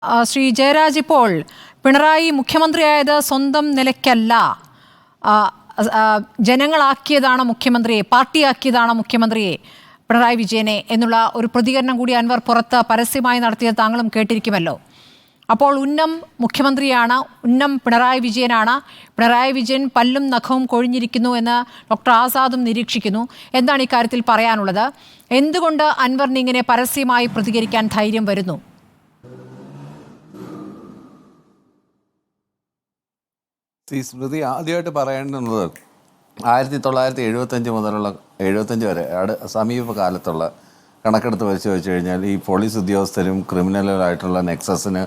ശ്രീ ജയരാജ്, ഇപ്പോൾ പിണറായി മുഖ്യമന്ത്രിയായത് സ്വന്തം നിലയ്ക്കല്ല, ജനങ്ങളാക്കിയതാണ് മുഖ്യമന്ത്രിയെ, പാർട്ടിയാക്കിയതാണ് മുഖ്യമന്ത്രിയെ, പിണറായി വിജയനെ എന്നുള്ള ഒരു പ്രതികരണം കൂടി അൻവർ പുറത്ത് പരസ്യമായി നടത്തിയത് താങ്കളും കേട്ടിരിക്കുമല്ലോ. അപ്പോൾ ഉന്നം മുഖ്യമന്ത്രിയാണ്, ഉന്നം പിണറായി വിജയനാണ്. പിണറായി വിജയൻ പല്ലും നഖവും കൊഴിഞ്ഞിരിക്കുന്നു എന്ന് ഡോക്ടർ ആസാദും നിരീക്ഷിക്കുന്നു. എന്താണ് ഇക്കാര്യത്തിൽ പറയാനുള്ളത്? എന്തുകൊണ്ട് അൻവറിന് ഇങ്ങനെ പരസ്യമായി പ്രതികരിക്കാൻ ധൈര്യം വരുന്നു? സ്മൃതി, ആദ്യമായിട്ട് പറയേണ്ടുന്നത് 1975 മുതലുള്ള 75 വരെ സമീപകാലത്തുള്ള കണക്കെടുത്ത് പരിശോധിച്ച് കഴിഞ്ഞാൽ ഈ പോലീസ് ഉദ്യോഗസ്ഥരും ക്രിമിനലുകളായിട്ടുള്ള നെക്സസിന്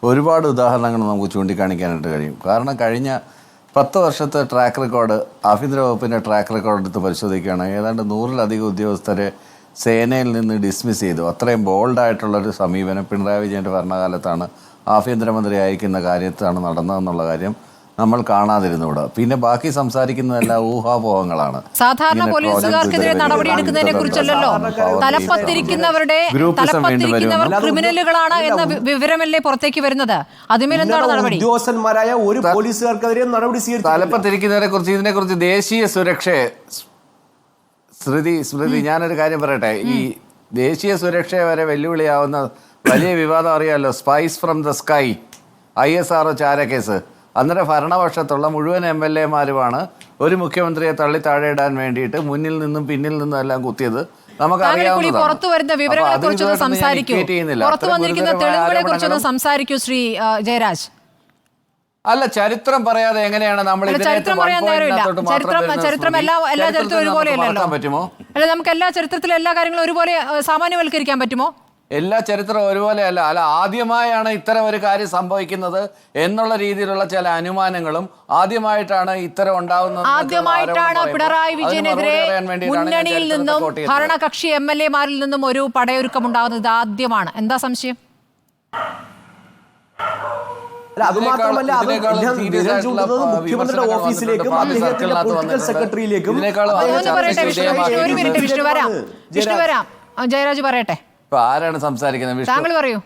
ഒരുപാട് ഉദാഹരണങ്ങൾ നമുക്ക് ചൂണ്ടിക്കാണിക്കാനായിട്ട് കഴിയും. കാരണം കഴിഞ്ഞ 10 വർഷത്തെ ട്രാക്ക് റെക്കോർഡ്, ആഭ്യന്തര വകുപ്പിൻ്റെ ട്രാക്ക് റെക്കോർഡ് എടുത്ത് പരിശോധിക്കുകയാണെങ്കിൽ ഏതാണ്ട് 100-ലധികം ഉദ്യോഗസ്ഥരെ സേനയിൽ നിന്ന് ഡിസ്മിസ് ചെയ്തു. അത്രയും ബോൾഡായിട്ടുള്ളൊരു സമീപനം പിണറായി വിജയൻ്റെ ഭരണകാലത്താണ് ആഭ്യന്തരമന്ത്രി അയക്കുന്ന കാര്യത്താണ് നടന്നതെന്നുള്ള കാര്യം നമ്മൾ കാണാതിരുന്നൂടെ. പിന്നെ ബാക്കി സംസാരിക്കുന്നതെല്ലാം ഊഹാപോഹങ്ങളാണ്. സാധാരണ പോലീസുകാർക്കെതിരെ നടപടിയെടുക്കുന്നതിനെ കുറിച്ചല്ലോ, തലപ്പത്തിരിക്കുന്നവരുടെ ക്രിമിനലുകളാണ് എന്ന വിവരമല്ലേ പുറത്തേക്ക് വരുന്നത്. അതിന്മേലെന്താണ് നടപടി? ഉദ്യോഗസ്ഥന്മാരായ ഒരു പോലീസുകാർക്കെതിരെ നടപടി സ്വീകരിച്ചു. തലപ്പത്തിരിക്കുന്നവരെ കുറിച്ച്, ഇതിനെക്കുറിച്ച് ദേശീയ സുരക്ഷയെ സ്മൃതി ഞാനൊരു കാര്യം പറയട്ടെ. ഈ ദേശീയ സുരക്ഷയെ വരെ വെല്ലുവിളിയാവുന്ന വലിയ വിവാദം അറിയാമല്ലോ, spice from the sky, ISRO ചാരക്കേസ്. അന്നേരം ഭരണപക്ഷത്തുള്ള മുഴുവൻ MLA-മാരുമാണ് ഒരു മുഖ്യമന്ത്രിയെ തള്ളി താഴെയിടാൻ വേണ്ടിയിട്ട് മുന്നിൽ നിന്നും പിന്നിൽ നിന്നും എല്ലാം കുത്തിയത്. ശ്രീ ജയരാജ്, അല്ല, ചരിത്രം പറയാതെ എങ്ങനെയാണ് നമ്മൾ പറ്റുമോ? അല്ല, നമുക്ക് എല്ലാ ചരിത്രത്തിലും എല്ലാ കാര്യങ്ങളും ഒരുപോലെ സാമാന്യവൽക്കരിക്കാൻ പറ്റുമോ? എല്ലാ ചരിത്രവും ഒരുപോലെയല്ല. ആദ്യമായാണ് ഇത്തരം ഒരു കാര്യം സംഭവിക്കുന്നത് എന്നുള്ള രീതിയിലുള്ള ചില അനുമാനങ്ങളും ആദ്യമായിട്ടാണ് ഇത്തരം ഉണ്ടാവുന്നത്. ആദ്യമായിട്ടാണ് പിണറായി വിജയനെതിരെ മുന്നണിയിൽ നിന്നും ഭരണകക്ഷി MLA-മാരിൽ നിന്നും ഒരു പടയൊരുക്കം ഉണ്ടാകുന്നത്. ആദ്യമാണ്. എന്താ സംശയം? അതുമാത്രമല്ല, മുഖ്യമന്ത്രിയുടെ ഓഫീസിലേക്കും അദ്ദേഹത്തിന്റെ പൊളിറ്റിക്കൽ സെക്രട്ടറിയിലേക്കും ജയരാജ് പറയട്ടെ. ഇപ്പൊ ആരാണ് സംസാരിക്കുന്നത്? താങ്കൾ പറയൂ.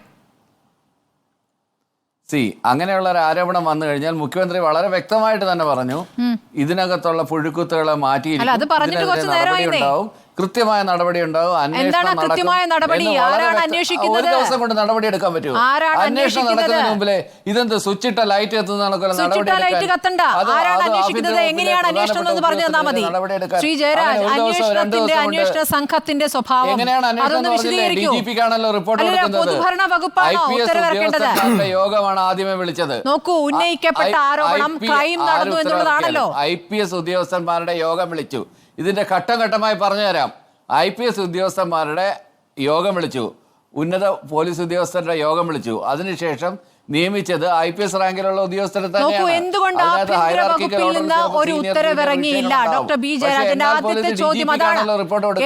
അങ്ങനെയുള്ള ഒരു ആരോപണം വന്നു കഴിഞ്ഞാൽ മുഖ്യമന്ത്രി വളരെ വ്യക്തമായിട്ട് തന്നെ പറഞ്ഞു, ഇതിനകത്തുള്ള പുഴുക്കുത്തുകളെ മാറ്റിയിരിക്കും, കൃത്യമായ നടപടി ഉണ്ടാവും, ഒരു ദിവസം കൊണ്ട് നടപടി എടുക്കാൻ പറ്റുമോ? അന്വേഷണം നടക്കുന്നതിന് മുമ്പിലെ ഇതെന്ത് സ്വിച്ചിട്ട ലൈറ്റ് എത്തുന്ന സംഘത്തിന്റെ സ്വഭാവം DGP-ക്കാണല്ലോ റിപ്പോർട്ട് കൊടുക്കുന്നത്. യോഗമാണ് ആദ്യമേ വിളിച്ചത്. നോക്കൂ, ഉന്നയിക്കപ്പെട്ട ആരോപണം ക്രൈം നടന്നു എന്നുള്ളതാണല്ലോ. IPS ഉദ്യോഗസ്ഥന്മാരുടെ യോഗം വിളിച്ചു. ഇതിന്റെ ഘട്ടം ഘട്ടമായി പറഞ്ഞു തരാം. IPS ഉദ്യോഗസ്ഥന്മാരുടെ യോഗം വിളിച്ചു, ഉന്നത പോലീസ് ഉദ്യോഗസ്ഥരുടെ യോഗം വിളിച്ചു. അതിനുശേഷം നിയമിച്ചത് IPS റാങ്കിലുള്ള ഉദ്യോഗസ്ഥരെ തന്നെയാണ്. എന്തുകൊണ്ട് ആഭ്യന്തര വകുപ്പിൽ നിന്ന് ഒരു ഉത്തരവിറങ്ങിയില്ല? Doctor B. ജയരാജന്റെ ആദ്യത്തെ ചോദ്യം അതാണ്.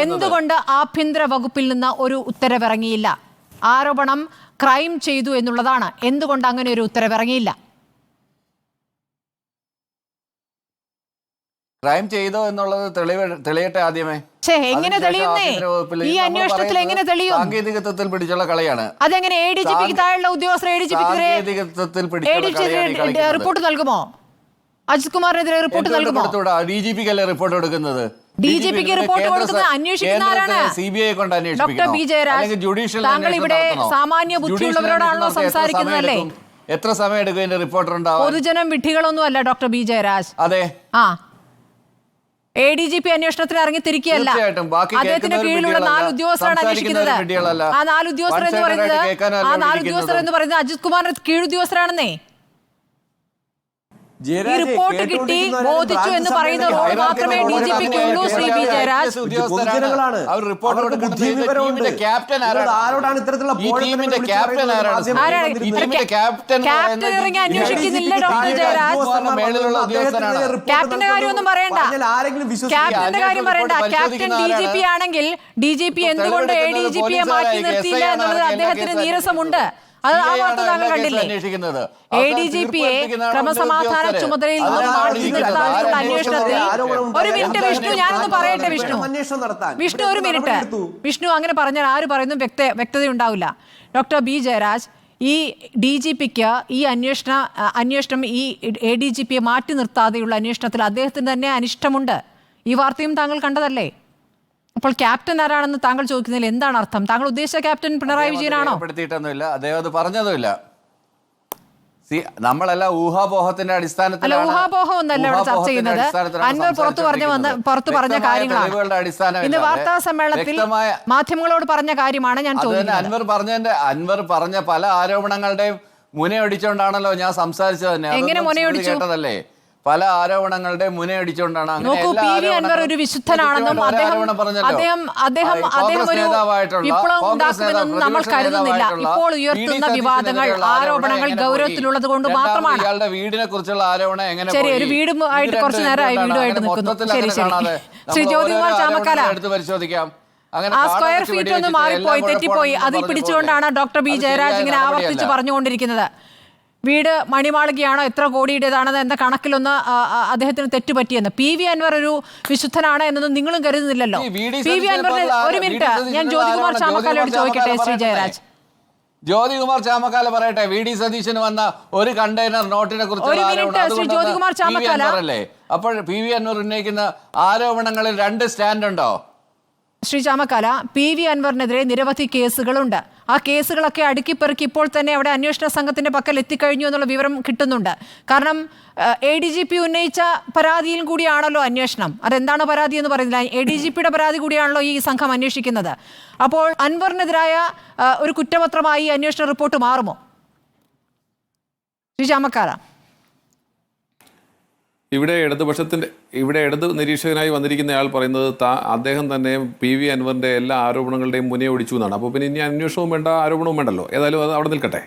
എന്തുകൊണ്ട് ആഭ്യന്തര വകുപ്പിൽ നിന്ന് ഒരു ഉത്തരവിറങ്ങിയില്ല? ആരോപണം ക്രൈം ചെയ്തു എന്നുള്ളതാണ്. എന്തുകൊണ്ട് അങ്ങനെ ഒരു ഉത്തരവിറങ്ങിയില്ല? ക്രൈം ചെയ്തോ എന്നുള്ളത് തെളിയട്ടെ ആദ്യമേ. എങ്ങനെ തെളിയുന്നേ? ഈ അന്വേഷണത്തിൽ എങ്ങനെ തെളിയും? സാങ്കേതികത്വത്തിൽ പിടിച്ചുള്ള കളിയാണ്. അതെങ്ങനെ? ADGP-ക്ക് താഴെയുള്ള ഉദ്യോഗസ്ഥർ റിപ്പോർട്ട് നൽകുമോ? അജിത് കുമാറിനെതിരെ റിപ്പോർട്ട് നൽകുമോ? DGP-ക്കല്ലേ റിപ്പോർട്ട് കൊടുക്കുന്നത്? DGP-ക്ക് റിപ്പോർട്ട് കൊടുക്കുന്നത് അന്വേഷിക്കുന്ന ആരാണ്? CBI കൊണ്ട് ഡോക്ടർ B. ജയരാജ്, താങ്കൾ ഇവിടെ സാമാന്യ ബുദ്ധിയുള്ളവരോടാണല്ലോ സംസാരിക്കുന്നതല്ലേ? എത്ര സമയം എടുക്കും ഇതിന്റെ റിപ്പോർട്ടർ ഉണ്ടാവും? പൊതുജനം വിഡ്ഢികളൊന്നും അല്ല ഡോക്ടർ B. ജയരാജ്. അതെ. ADGP അന്വേഷണത്തിന് ഇറങ്ങിത്തിരിക്കുകയല്ല. അദ്ദേഹത്തിന്റെ കീഴിലുള്ള 4 ഉദ്യോഗസ്ഥരാണ് അന്വേഷിക്കുന്നത്. ആ 4 ഉദ്യോഗസ്ഥർ എന്ന് പറയുന്നത് അജിത് കുമാറിന്റെ കീഴുദ്യോഗസ്ഥരാണെന്നേ. ഈ റിപ്പോർട്ട് കിട്ടി ബോധിച്ചു എന്ന് പറയുന്ന റോൾ മാത്രമേ DGP-ക്ക് ഉള്ളൂ. ശ്രീ B. ജയരാജ്, ക്യാപ്റ്റൻ ഇറങ്ങി അന്വേഷിക്കുന്നില്ല. ഡോക്ടർ ജയരാജ്, ക്യാപ്റ്റന്റെ കാര്യമൊന്നും പറയണ്ട. ക്യാപ്റ്റന്റെ കാര്യം പറയണ്ട. ക്യാപ്റ്റൻ DGP ആണെങ്കിൽ DGP എന്തുകൊണ്ട് ADGP-യെ മാറ്റി നിർത്തിയില്ല എന്നുള്ളത് അദ്ദേഹത്തിന് നീരസമുണ്ട്. അത് ആ വാർത്ത താങ്കൾ കണ്ടില്ലേ? ADGP-യെ ക്രമസമാധാന ചുമതലയിൽ നിന്നും മാറ്റി നിർത്താനുള്ള അന്വേഷണത്തിൽ ഒരു മിനിറ്റ് വിഷ്ണു, ഞാനൊന്ന് പറയട്ടെ. വിഷ്ണു ഒരു മിനിറ്റ്. വിഷ്ണു അങ്ങനെ പറഞ്ഞാൽ ആര് പറയുന്നു വ്യക്തത ഉണ്ടാവില്ല. Doctor B. ജയരാജ്, ഈ DGPക്ക് ഈ അന്വേഷണം ഈ ADGPയെ മാറ്റി നിർത്താതെയുള്ള അന്വേഷണത്തിൽ അദ്ദേഹത്തിന് തന്നെ അനിഷ്ടമുണ്ട്. ഈ വാർത്തയും താങ്കൾ കണ്ടതല്ലേ? അപ്പോൾ ക്യാപ്റ്റൻ ആരാണെന്ന് താങ്കൾ ചോദിക്കുന്നതിൽ എന്താണ് അർത്ഥം? താങ്കൾ ഉദ്ദേശിച്ച ക്യാപ്റ്റൻ പിണറായി വിജയനാണോ? അദ്ദേഹം അത് പറഞ്ഞതുമില്ല. നമ്മളെല്ലാം ഊഹാപോഹത്തിന്റെ അടിസ്ഥാനത്തിലാണ്. ഊഹാപോഹം ഒന്നല്ല ഇവിടെ ചർച്ച ചെയ്യുന്നത്. അൻവർ പുറത്തു പറഞ്ഞ കാര്യങ്ങളാണ്. ഇന്ന് വാർത്താ സമ്മേളനത്തിൽ മാധ്യമങ്ങളോട് പറഞ്ഞ കാര്യമാണ് ഞാൻ ചോദിക്കുന്നത്. അൻവർ പറഞ്ഞ പല ആരോപണങ്ങളുടെയും മുനയൊടിച്ചുകൊണ്ടാണല്ലോ ഞാൻ സംസാരിച്ചത് തന്നെ. എങ്ങനെ മുനയൊടിച്ചു? കേട്ടതല്ലേ? പല ആരോപണങ്ങളുടെ മുനയടിച്ചുകൊണ്ടാണ്. നോക്കൂ, PV അൻവർ ഒരു വിശുദ്ധനാണെന്നും അദ്ദേഹം ഒരു വിപ്ലവം ഉണ്ടാക്കുമെന്നും നമ്മൾ കരുതുന്നില്ല. ഇപ്പോൾ ഉയർത്തുന്ന വിവാദങ്ങൾ, ആരോപണങ്ങൾ ഗൗരവത്തിലുള്ളത് കൊണ്ട് മാത്രമാണ്. ഇയാളുടെ വീടിനെ കുറിച്ചുള്ള ആരോപണം എങ്ങനെ? ശരി, ഒരു വീടുമായിട്ട് കുറച്ചു നേരമായി വീടുമായിട്ട് നിൽക്കുന്നു. ശരി ശരി. ശ്രീ ജ്യോതികുമാർ ചാമക്കാല, എടുത്ത് പരിശോധിക്കാം. ആ സ്ക്വയർ ഫീറ്റ് ഒന്ന് മാറിപ്പോയി, തെറ്റിപ്പോയി. അതിൽ പിടിച്ചുകൊണ്ടാണ് ഡോക്ടർ B ജയരാജ് ഇങ്ങനെ ആവർത്തിച്ച് പറഞ്ഞുകൊണ്ടിരിക്കുന്നത്. വീട് മണിമാളികയാണോ, എത്ര കോടിയുടേതാണെന്ന് എന്ന കണക്കിലൊന്ന് അദ്ദേഹത്തിന് തെറ്റുപറ്റിയെന്ന്. PV അൻവർ ഒരു വിശുദ്ധനാണ് എന്നൊന്നും നിങ്ങളും കരുതുന്നില്ലല്ലോ. PV അൻവറിന് ഒരു മിനിറ്റ്, ഞാൻ ജ്യോതികുമാർ ചാമക്കാലയോട് ചോദിക്കട്ടെ. ശ്രീ ജയരാജ്, ജ്യോതികുമാർ ചാമക്കാല പറയട്ടെ. VD സതീശന് വന്ന ഒരു കണ്ടെയ്നർ നോട്ടിനെ കുറിച്ച് അപ്പോൾ PV അൻവർ ഉന്നയിക്കുന്ന ആരോപണങ്ങളിൽ 2 സ്റ്റാൻഡ് ഉണ്ടോ? ശ്രീ ചാമക്കാല, PV അൻവറിനെതിരെ നിരവധി കേസുകളുണ്ട്. ആ കേസുകളൊക്കെ അടുക്കിപ്പെറുക്കി ഇപ്പോൾ തന്നെ അവിടെ അന്വേഷണ സംഘത്തിന്റെ പക്കൽ എത്തിക്കഴിഞ്ഞു എന്നുള്ള വിവരം കിട്ടുന്നുണ്ട്. കാരണം ADGP ഉന്നയിച്ച പരാതിയിലും കൂടിയാണല്ലോ അന്വേഷണം. അതെന്താണ് പരാതി എന്ന് പറയുന്നില്ല, ADGPയുടെ പരാതി കൂടിയാണല്ലോ ഈ സംഘം അന്വേഷിക്കുന്നത്. അപ്പോൾ അൻവറിനെതിരായ ഒരു കുറ്റപത്രമായി അന്വേഷണ റിപ്പോർട്ട് മാറുമോ? ശ്രീ ചാമക്കാല, ഇവിടെ ഇടത് നിരീക്ഷകനായി വന്നിരിക്കുന്നയാൾ പറയുന്നത് അദ്ദേഹം തന്നെ PV അൻവറിന്റെ എല്ലാ ആരോപണങ്ങളുടെയും മുനയെ ഒടിച്ചു എന്നാണ്. അപ്പോൾ പിന്നെ ഇനി അന്വേഷണവും വേണ്ട, ആരോപണവും വേണ്ടല്ലോ. ഏതായാലും അത് അവിടെ നിൽക്കട്ടെ.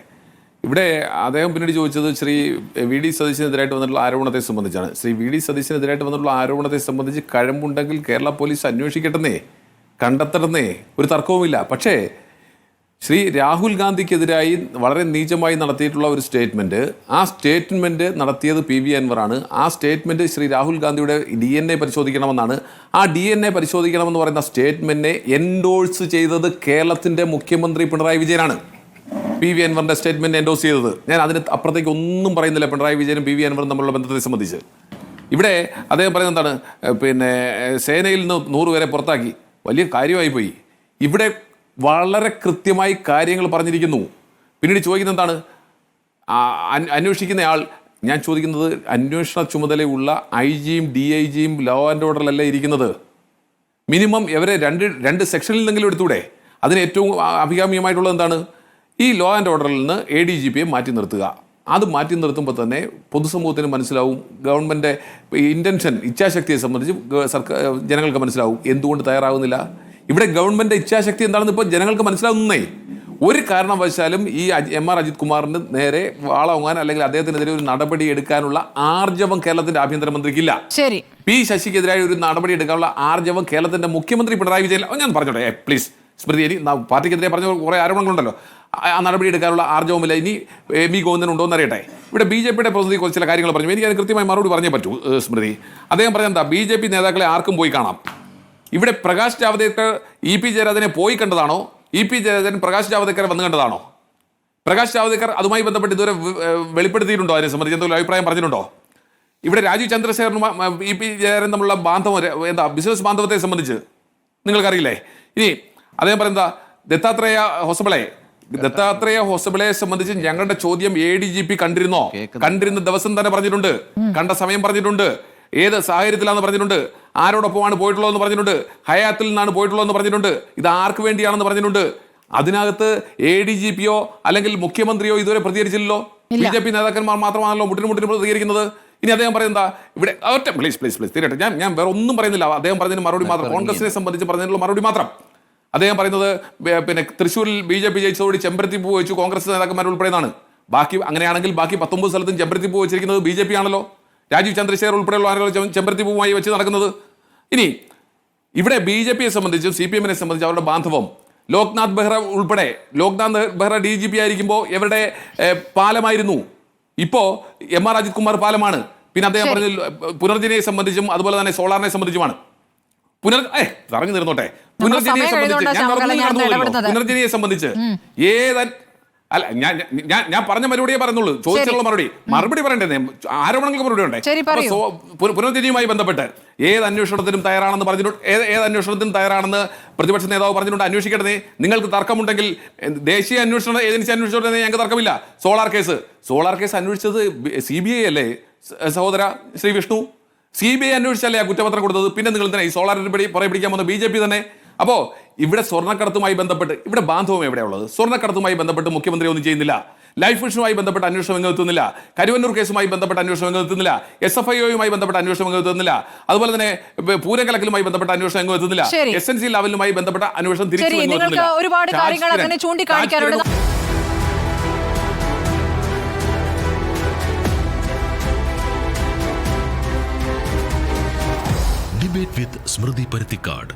ഇവിടെ അദ്ദേഹം പിന്നീട് ചോദിച്ചത് ശ്രീ VD സതീശനെതിരായിട്ട് വന്നിട്ടുള്ള ആരോപണത്തെ സംബന്ധിച്ചാണ്. ശ്രീ VD സതീശനെതിരായിട്ട് വന്നിട്ടുള്ള ആരോപണത്തെ സംബന്ധിച്ച് കഴമ്പുണ്ടെങ്കിൽ കേരള പോലീസ് അന്വേഷിക്കട്ടെന്നേ, കണ്ടെത്തണമെന്നേ, ഒരു തർക്കവുമില്ല. പക്ഷേ ശ്രീ രാഹുൽ ഗാന്ധിക്കെതിരായി വളരെ നീചമായി നടത്തിയിട്ടുള്ള ഒരു സ്റ്റേറ്റ്മെൻറ്റ്, ആ സ്റ്റേറ്റ്മെൻറ്റ് നടത്തിയത് PV അൻവറാണ്. ആ സ്റ്റേറ്റ്മെൻറ്റ് ശ്രീ രാഹുൽ ഗാന്ധിയുടെ DNA പരിശോധിക്കണമെന്നാണ്. ആ DNA പരിശോധിക്കണമെന്ന് പറയുന്ന സ്റ്റേറ്റ്മെൻറ്റിനെ എൻഡോഴ്സ് ചെയ്തത് കേരളത്തിൻ്റെ മുഖ്യമന്ത്രി പിണറായി വിജയനാണ്. PV അൻവറിൻ്റെ സ്റ്റേറ്റ്മെൻറ്റ് എൻഡോഴ്സ് ചെയ്തത്. ഞാൻ അതിന് അപ്പുറത്തേക്ക് ഒന്നും പറയുന്നില്ല പിണറായി വിജയനും PV അൻവറും തമ്മിലുള്ള ബന്ധത്തെ സംബന്ധിച്ച്. ഇവിടെ അദ്ദേഹം പറയുന്നത് എന്താണ്, പിന്നെ സേനയിൽ നിന്ന് 100 പേരെ പുറത്താക്കി, വലിയ കാര്യമായി പോയി. ഇവിടെ വളരെ കൃത്യമായി കാര്യങ്ങൾ പറഞ്ഞിരിക്കുന്നു. പിന്നീട് ചോദിക്കുന്നത് എന്താണ്, അന്വേഷിക്കുന്നയാൾ, ഞാൻ ചോദിക്കുന്നത് അന്വേഷണ ചുമതലയുള്ള IGയും DIGയും ലോ ആൻഡ് ഓർഡറിലല്ലേ ഇരിക്കുന്നത്. മിനിമം ഇവരെ രണ്ട് സെക്ഷനിൽ നിന്നെങ്കിലും എടുത്തൂടെ? അതിന് ഏറ്റവും അഭികാമ്യമായിട്ടുള്ളത് എന്താണ്? ഈ ലോ ആൻഡ് ഓർഡറിൽ നിന്ന് ADGPയെ മാറ്റി നിർത്തുക. അത് മാറ്റി നിർത്തുമ്പോൾ തന്നെ പൊതുസമൂഹത്തിന് മനസ്സിലാവും ഗവൺമെൻറ് ഇൻറ്റൻഷൻ, ഇച്ഛാശക്തിയെ സംബന്ധിച്ച് ജനങ്ങൾക്ക് മനസ്സിലാവും. എന്തുകൊണ്ട് തയ്യാറാകുന്നില്ല? ഇവിടെ ഗവൺമെൻറ് ഇച്ഛാശക്തി എന്താണെന്ന് ഇപ്പോൾ ജനങ്ങൾക്ക് മനസ്സിലാവുന്നേ. ഒരു കാരണവശാലും ഈ MR അജിത് കുമാറിന് നേരെ വാളോങ്ങാൻ അല്ലെങ്കിൽ അദ്ദേഹത്തിനെതിരെ ഒരു നടപടി എടുക്കാനുള്ള ആർജവം കേരളത്തിന്റെ ആഭ്യന്തരമന്ത്രിക്കില്ല. ശരി, P ശശിക്കെതിരായ ഒരു നടപടി എടുക്കാനുള്ള ആർജവം കേരളത്തിന്റെ മുഖ്യമന്ത്രി പിണറായി വിജയൻ, ഞാൻ പറഞ്ഞോട്ടെ പ്ലീസ് സ്മൃതി, ഇനി പാർട്ടിക്കെതിരെ പറഞ്ഞ കുറേ ആരോപണങ്ങളുണ്ടല്ലോ, ആ നടപടി എടുക്കാനുള്ള ആർജവുമില്ല. ഇനി MV ഗോവിന്ദൻ ഉണ്ടോ എന്നറിയട്ടെ. ഇവിടെ BJPയുടെ പ്രതിനിധി കുറച്ച് ചില കാര്യങ്ങൾ പറഞ്ഞു, എനിക്ക് അത് കൃത്യമായി മറുപടി പറഞ്ഞേ പറ്റൂ. സ്മൃതി, അദ്ദേഹം പറഞ്ഞ എന്താ, BJP നേതാക്കളെ ആർക്കും പോയി കാണാം. ഇവിടെ പ്രകാശ് ജാവദേക്കർ EP ജയരാജനെ പോയി കണ്ടതാണോ? EP ജയരാജൻ പ്രകാശ് ജാവദേക്കറെ വന്നു കണ്ടതാണോ? പ്രകാശ് ജാവദേക്കർ അതുമായി ബന്ധപ്പെട്ട് ഇതുവരെ വെളിപ്പെടുത്തിയിട്ടുണ്ടോ? അതിനെ സംബന്ധിച്ച് എന്തെങ്കിലും അഭിപ്രായം പറഞ്ഞിട്ടുണ്ടോ? ഇവിടെ രാജീവ് ചന്ദ്രശേഖരനും EP ജയരാജൻ തമ്മിലുള്ള ബാന്ധവം എന്താ, ബിസിനസ് ബാന്ധവത്തെ സംബന്ധിച്ച് നിങ്ങൾക്കറിയില്ലേ? ഇനി അദ്ദേഹം പറയുന്നത് ദത്താത്രേയ ഹൊസബിളയെ സംബന്ധിച്ച് ഞങ്ങളുടെ ചോദ്യം ADGP കണ്ടിരുന്ന ദിവസം തന്നെ പറഞ്ഞിട്ടുണ്ട്, കണ്ട സമയം പറഞ്ഞിട്ടുണ്ട്, ഏത് സാഹചര്യത്തിലാണെന്ന് പറഞ്ഞിട്ടുണ്ട്, ആരോടൊപ്പമാണ് പോയിട്ടുള്ളതെന്ന് പറഞ്ഞിട്ടുണ്ട്, ഹയാത്തിൽ നിന്നാണ് പോയിട്ടുള്ളതെന്ന് പറഞ്ഞിട്ടുണ്ട്, ഇത് ആർക്ക് വേണ്ടിയാണെന്ന് പറഞ്ഞിട്ടുണ്ട്. അതിനകത്ത് ADGPയോ അല്ലെങ്കിൽ മുഖ്യമന്ത്രിയോ ഇതുവരെ പ്രതികരിച്ചില്ലല്ലോ. BJP നേതാക്കന്മാർ മാത്രമാണല്ലോ മുട്ടിന് പ്രതികരിക്കുന്നത്. ഇനി അദ്ദേഹം പറയുന്നത് ഇവിടെ പ്ലീസ് തീരട്ടെ, ഞാൻ വേറെ ഒന്നും പറയുന്നില്ല. അദ്ദേഹം പറഞ്ഞതിന് മറുപടി മാത്രം, കോൺഗ്രസിനെ സംബന്ധിച്ച് പറഞ്ഞതിനുള്ള മറുപടി മാത്രം. അദ്ദേഹം പറയുന്നത് പിന്നെ തൃശ്ശൂരിൽ BJP ജയിച്ചതോടെ ചെമ്പരത്തി പൂ വെച്ചു കോൺഗ്രസ് നേതാക്കന്മാർ ഉൾപ്പെടെയാണ്. അങ്ങനെയാണെങ്കിൽ ബാക്കി 19 സ്ഥലത്തും ചെമ്പരത്തി പൂ വെച്ചിരിക്കുന്നത് BJP ആണല്ലോ. രാജീവ് ചന്ദ്രശേഖർ ഉൾപ്പെടെയുള്ള ആളുകൾ ചെമ്പരത്തി പൂവുമായി വെച്ച് നടക്കുന്നത്. ഇനി ഇവിടെ BJPയെ സംബന്ധിച്ചും CPMനെ സംബന്ധിച്ച് അവരുടെ ബാന്ധവം, ലോക്നാഥ് ബെഹ്റ ഉൾപ്പെടെ, ലോക്നാഥ് ബെഹ്റ DGP ആയിരിക്കുമ്പോൾ ഇവരുടെ പാലമായിരുന്നു. ഇപ്പോൾ MR അജിത് കുമാർ പാലമാണ്. പിന്നെ അദ്ദേഹം പറഞ്ഞ പുനർജനയെ സംബന്ധിച്ചും അതുപോലെ തന്നെ സോളാറിനെ സംബന്ധിച്ചുമാണ്. പുനർജനയെ സംബന്ധിച്ച് അല്ല ഞാൻ പറഞ്ഞ മറുപടിയെ പറഞ്ഞുള്ളൂ, ചോദിച്ചുള്ള മറുപടി പറയണ്ടേ, ആരോപണങ്ങൾക്ക് മറുപടി ഉണ്ടേ. ശരി, പറയൂ. പുനർജനിയുമായി ബന്ധപ്പെട്ട് ഏത് അന്വേഷണത്തിനും തയ്യാറാണെന്ന് പറഞ്ഞിട്ടുണ്ട്, ഏത് അന്വേഷണത്തിനും തയ്യാറാണെന്ന് പ്രതിപക്ഷ നേതാവ് പറഞ്ഞിട്ടുണ്ട്. അന്വേഷിക്കട്ടെ, നിങ്ങൾക്ക് തർക്കമുണ്ടെങ്കിൽ ദേശീയ അന്വേഷണ ഏജൻസി അന്വേഷിച്ചോട്ടെ, ഞങ്ങൾക്ക് തർക്കമില്ല. സോളാർ കേസ് അന്വേഷിച്ചത് CBI അല്ലേ സഹോദര ശ്രീ വിഷ്ണു? CBI അന്വേഷിച്ചല്ലേ ആ കുറ്റപത്രം കൊടുത്തത്. പിന്നെ നിങ്ങൾ എന്തിനാ ഈ സോളാറിന് പുറകെ പിടിക്കാൻ വന്ന BJP തന്നെ? അപ്പോൾ ഇവിടെ സ്വർണ്ണക്കടത്തുമായി ബന്ധപ്പെട്ട് ഇവിടെ ബാന്ധവം എവിടെയുള്ളത്? സ്വർണ്ണക്കടത്തുമായി ബന്ധപ്പെട്ട് മുഖ്യമന്ത്രി ഒന്നും ചെയ്യുന്നില്ല. ലൈഫ് മിഷനുമായി ബന്ധപ്പെട്ട അന്വേഷണം എങ്ങുത്തുന്നില്ല. കരുവന്നൂർ കേസുമായി ബന്ധപ്പെട്ട അന്വേഷണം എങ്ങുത്തുന്നില്ല. SFIOയുമായി ബന്ധപ്പെട്ട അന്വേഷണം എങ്ങുത്തുന്നില്ല. അതുപോലെ തന്നെ പൂരം കലക്കലുമായി ബന്ധപ്പെട്ട അന്വേഷണം എങ്ങുത്തുന്നില്ല. SNC ലെവലുമായി ബന്ധപ്പെട്ട അന്വേഷണം തിരിച്ചു. ഒരുപാട് കാര്യങ്ങൾ അങ്ങനെ ചൂണ്ടിക്കാണിക്കാറുണ്ട്. ഡിബേറ്റ് വിത്ത് സ്മൃതി പരുത്തിക്കാട്.